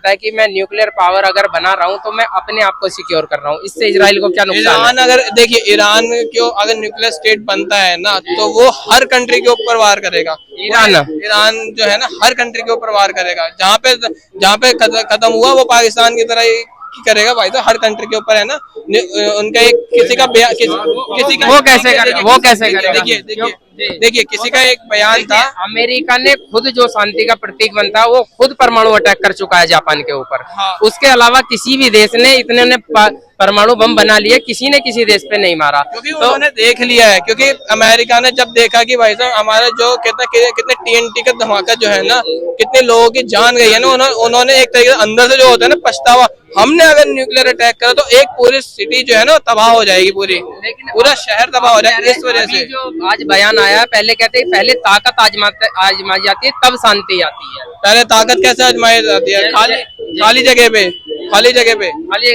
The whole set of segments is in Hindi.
है कि मैं न्यूक्लियर पावर अगर बना रहा हूँ तो मैं अपने आप को सिक्योर कर रहा हूँ, इससे इजराइल को क्या नुकसान है? अगर देखिए ईरान क्यों अगर न्यूक्लियर स्टेट बनता है ना तो वो हर कंट्री के ऊपर वार करेगा। ईरान जो है ना हर कंट्री के ऊपर वार करेगा। जहाँ पे खत्म हुआ वो पाकिस्तान की तरह ही करेगा भाई। तो हर कंट्री के ऊपर है ना उनका एक किसी का वो कैसे करेगा? देखिए किसी का एक बयान था। अमेरिका ने खुद जो शांति का प्रतीक बनता है वो खुद परमाणु अटैक कर चुका है जापान के ऊपर। हाँ। उसके अलावा किसी भी देश ने इतने ने परमाणु बम बना लिए, किसी ने किसी देश पे नहीं मारा, क्योंकि तो उन्होंने देख लिया है। क्योंकि अमेरिका ने जब देखा कि भाई साहब हमारा जो कितने TNT का धमाका जो है ना कितने लोगों की जान गई है ना, उन्होंने एक तरीके से अंदर से जो होता है ना पछतावा, हमने अगर न्यूक्लियर अटैक करा तो एक पूरी सिटी जो है ना तबाह हो जाएगी, पूरा शहर तबाह हो जाएगा। इस वजह से जो आज बयान आया, पहले कहते हैं पहले ताकत आजमाई जाती है तब शांति आती है। पहले ताकत कैसे आजमाई जाती है? खाली जगह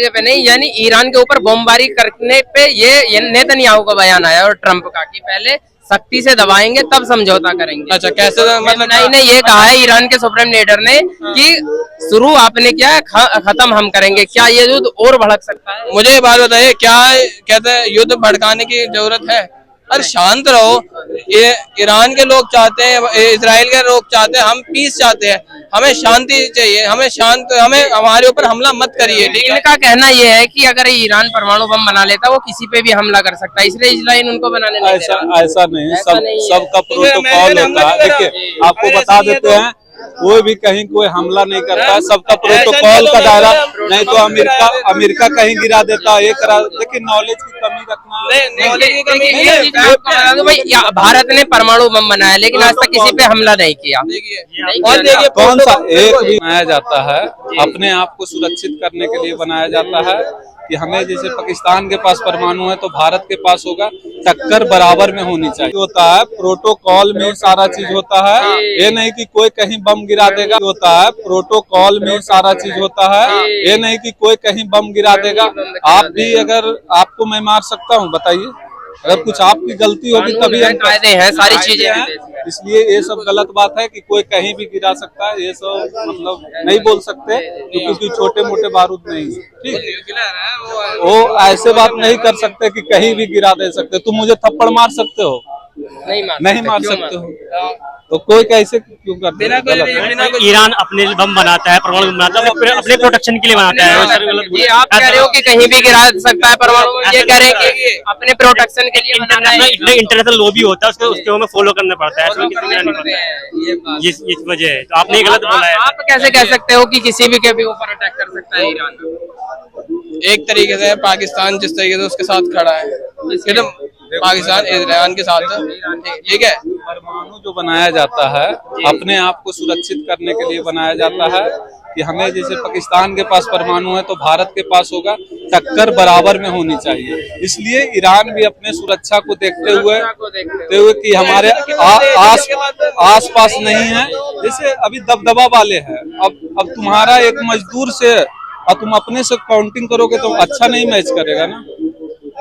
पे नहीं, यानी ईरान के ऊपर बमबारी करने पे ये नेतन्याहू का बयान आया और ट्रम्प का कि पहले सख्ती से दबाएंगे तब समझौता करेंगे। अच्छा, कैसे मतलब? नहीं, ये कहा है ईरान के सुप्रीम लीडर ने कि शुरू आपने किया है, खत्म हम करेंगे। क्या ये युद्ध और भड़क सकता है? मुझे ये बात बताइए, क्या कहते हैं युद्ध भड़काने की जरूरत है? अरे शांत रहो। ईरान के लोग चाहते हैं, इजराइल के लोग चाहते हैं, हम पीस चाहते हैं, हमें शांति चाहिए, हमें हमारे ऊपर हमला मत करिए। इनका कहना यह है कि अगर ईरान परमाणु बम बना लेता वो किसी पे भी हमला कर सकता है, इसलिए इजराइल उनको बनाने नहीं दे रहा। ऐसा नहीं, सबका प्रोटोकॉल होता है। देखिए आपको बता देते हैं, कोई भी कहीं कोई हमला नहीं करता है, सबका प्रोटोकॉल का दायरा। नहीं तो अमेरिका कहीं गिरा देता है, लेकिन नॉलेज की कमी रखना। भारत ने परमाणु बम बनाया लेकिन आज तक किसी पे हमला नहीं किया। और देखिए कौन सा एक भी बनाया जाता है अपने आप को सुरक्षित करने के लिए बनाया जाता है कि हमें जैसे पाकिस्तान के पास परमाणु है तो भारत के पास होगा, टक्कर बराबर में होनी चाहिए। होता है प्रोटोकॉल में सारा चीज होता है, ये नहीं कि कोई कहीं बम गिरा देगा। होता है प्रोटोकॉल में सारा चीज होता है, ये नहीं कि कोई कहीं बम गिरा देगा। आप भी अगर आपको मैं मार सकता हूँ, बताइए, अगर कुछ आपकी गलती होगी तभी हम कायदे हैं, सारी चीजें हैं। इसलिए ये सब गलत बात है कि कोई कहीं भी गिरा सकता है, ये सब मतलब नहीं बोल सकते क्योंकि छोटे मोटे बारूद नहीं है। ठीक, वो ऐसे बात नहीं कर सकते कि कहीं भी गिरा दे सकते। तुम मुझे थप्पड़ मार सकते हो? नहीं मार सकते हो, तो कोई कैसे क्यों करते हैं? ईरान अपने बम बनाता है, परमाणु बम बनाता है, अपने प्रोटेक्शन के लिए बनाता है। ये आप कह रहे हो कि कहीं भी गिरा सकता है परमाणु, ये कह रहे हैं कि अपने प्रोटेक्शन के लिए इंटरनेशनल लॉ भी होता है, उसके हमें फॉलो करना पड़ता है। इस वजह है, तो आपने गलत बोला है। आप कैसे कह सकते हो कि किसी भी के भी ऊपर अटैक कर सकता है ईरान? एक तरीके से पाकिस्तान जिस तरीके से उसके साथ खड़ा है, पाकिस्तान ईरान के साथ, ठीक है। परमाणु जो बनाया जाता है अपने आप को सुरक्षित करने के लिए बनाया जाता है कि हमें जैसे पाकिस्तान के पास परमाणु है तो भारत के पास होगा, टक्कर बराबर में होनी चाहिए। इसलिए ईरान भी अपने सुरक्षा को देखते हुए कि हमारे आस पास नहीं है। जैसे अभी दबदबा वाले हैं, अब तुम्हारा एक मजदूर से और तुम अपने से काउंटिंग करोगे तो अच्छा नहीं मैच करेगा ना।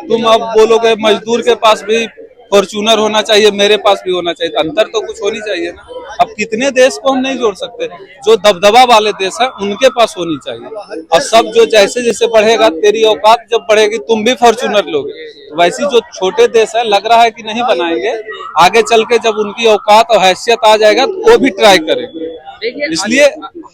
तुम अब बोलोगे मजदूर के पास भी फॉर्च्यूनर होना चाहिए, मेरे पास भी होना चाहिए, अंतर तो कुछ होनी चाहिए ना। अब कितने देश को हम नहीं जोड़ सकते, जो दबदबा वाले देश हैं उनके पास होनी चाहिए। और सब जो जैसे जैसे बढ़ेगा, तेरी औकात जब बढ़ेगी तुम भी फॉर्च्यूनर लोगे। वैसे जो छोटे देश है लग रहा है कि नहीं बनाएंगे, आगे चल के जब उनकी औकात और हैसियत आ जाएगा तो वो भी ट्राई करेंगे। इसलिए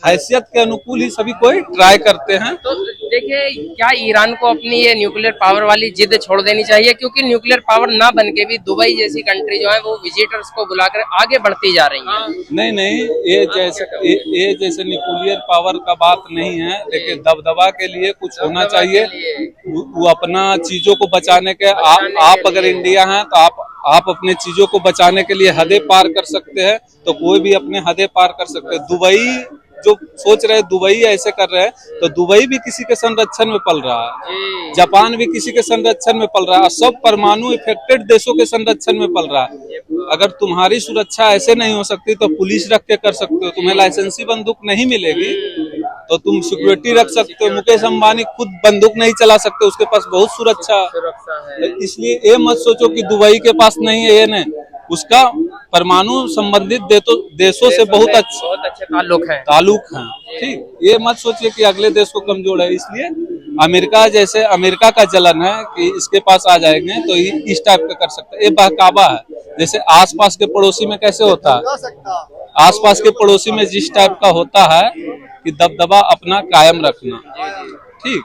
हैसियत के अनुकूल ही सभी कोई ट्राई करते हैं। तो देखिए, क्या ईरान को अपनी ये न्यूक्लियर पावर वाली जिद छोड़ देनी चाहिए? क्योंकि न्यूक्लियर पावर ना बन के भी दुबई जैसी कंट्री जो है वो विजिटर्स को बुलाकर आगे बढ़ती जा रही है। नहीं, ये जैसे न्यूक्लियर पावर का बात नहीं है, लेकिन दबदबा के लिए कुछ होना चाहिए। वो अपना चीजों को बचाने के, आप अगर इंडिया हैं तो आप अपने चीजों को बचाने के लिए हदें पार कर सकते हैं, तो कोई भी अपने हदें पार कर सकते हैं। दुबई जो सोच रहे हैं, दुबई ऐसे कर रहे हैं, तो दुबई भी किसी के संरक्षण में पल रहा है, जापान भी किसी के संरक्षण में पल रहा है, और सब परमाणु इफेक्टेड देशों के संरक्षण में पल रहा है। अगर तुम्हारी सुरक्षा ऐसे नहीं हो सकती तो पुलिस रख के कर सकते हो। तुम्हें लाइसेंसी बंदूक नहीं मिलेगी तो तुम सिक्योरिटी रख सकते हो। मुकेश अंबानी खुद बंदूक नहीं चला सकते, उसके पास बहुत सुरक्षा है। इसलिए ये मत सोचो कि दुबई के पास नहीं है, ये नहीं, उसका परमाणु संबंधित देशों से बहुत अच्छे ताल्लुक हैं। ठीक, ये मत सोचिए कि अगले देश को कमजोर है, इसलिए अमेरिका का चलन है कि इसके पास आ जाएंगे तो इस टाइप का कर सकते हैं। ये बहकावा है। जैसे आसपास के पड़ोसी में कैसे होता है, आसपास के पड़ोसी में जिस टाइप का होता है कि दबदबा अपना कायम रखना। ठीक,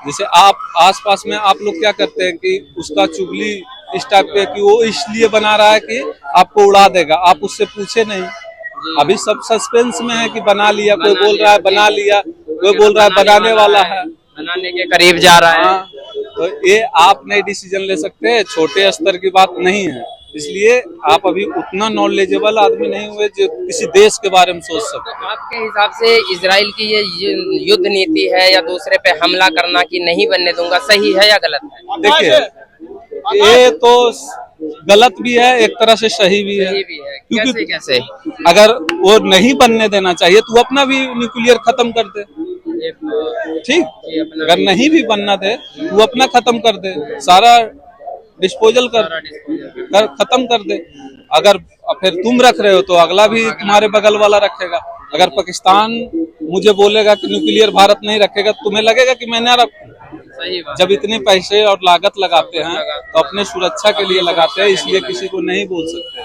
जैसे आप आसपास में आप लोग क्या करते हैं कि उसका चुगली इस टाइप के कि वो इसलिए बना रहा है कि आपको उड़ा देगा, आप उससे पूछे नहीं। अभी सब सस्पेंस में है कि बना लिया, कोई बोल रहा है बना लिया, कोई बोल रहा है बनाने वाला है, बनाने के करीब जा रहा है। तो ये आप नहीं डिसीजन ले सकते, छोटे स्तर की बात नहीं है। इसलिए आप अभी उतना नॉलेजेबल आदमी नहीं हुए जो किसी देश के बारे में सोच सके। तो आपके हिसाब से इजराइल की ये युद्ध नीति है या दूसरे पे हमला करना कि नहीं बनने दूंगा, सही है या गलत है? देखिए, ये तो गलत भी है, एक तरह से सही भी है। क्योंकि कैसे अगर वो नहीं बनने देना चाहिए तो अपना भी न्यूक्लियर खत्म कर दे। ठीक, अगर नहीं भी बनना दे वो अपना खत्म कर दे, सारा डिस्पोजल खत्म कर दे। अगर फिर तुम रख रहे हो तो अगला भी तुम्हारे बगल वाला रखेगा। अगर पाकिस्तान मुझे बोलेगा कि न्यूक्लियर भारत नहीं रखेगा, तुम्हें लगेगा कि मैं ना रखूं। जब इतने पैसे और लागत लगाते हैं तो अपने सुरक्षा के लिए लगाते हैं, इसलिए किसी को नहीं बोल सकते।